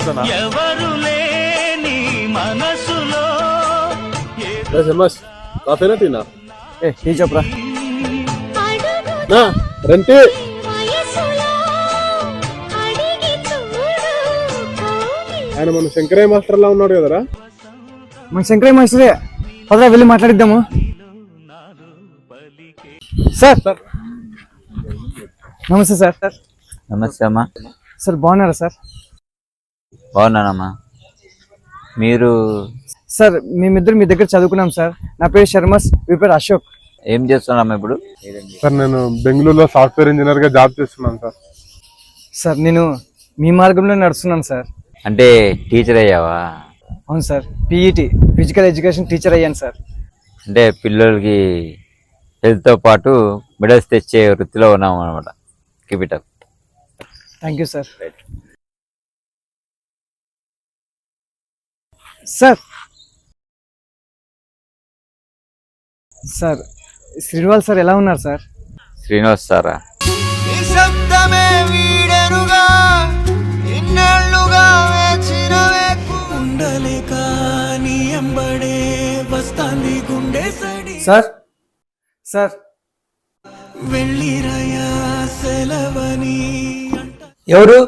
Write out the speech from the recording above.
వస్తానా? కాఫీనా టీనా? టీ చెప్పరా. రంటి ఆయన మన శంకరయ్య మాస్టర్ లా ఉన్నాడు కదరా? మన శంకరయ్య మాస్టరే. పదరా వెళ్ళి మాట్లాడిద్దాము. సార్ సార్ నమస్తే సార్. సార్ నమస్తే అమ్మా. సార్ బాగున్నారా సార్? బాగున్నానమ్మా. మీరు? సార్ మేమిద్దరు మీ దగ్గర చదువుకున్నాం సార్. నా పేరు శర్మస్, మీ పేరు అశోక్. ఏం చేస్తున్నామ్మా ఇప్పుడు? సార్ నేను బెంగళూరులో సాఫ్ట్వేర్ ఇంజనీర్ గా జాబ్ చేస్తున్నాను సార్. సార్ నేను మీ మార్గంలో నడుస్తున్నాను సార్. అంటే టీచర్ అయ్యావా? అవును sir, PET physical education teacher అయ్యాను సార్. అంటే పిల్లలకి హెల్త్తో పాటు మెడల్స్ తెచ్చే వృత్తిలో ఉన్నాం అనమాట. Keep it up. Thank you sir. Sir sir Srinivas sir ఎలా ఉన్నారు సార్? శ్రీనివాస్ సారా? సార్ సార్ ఎవరు?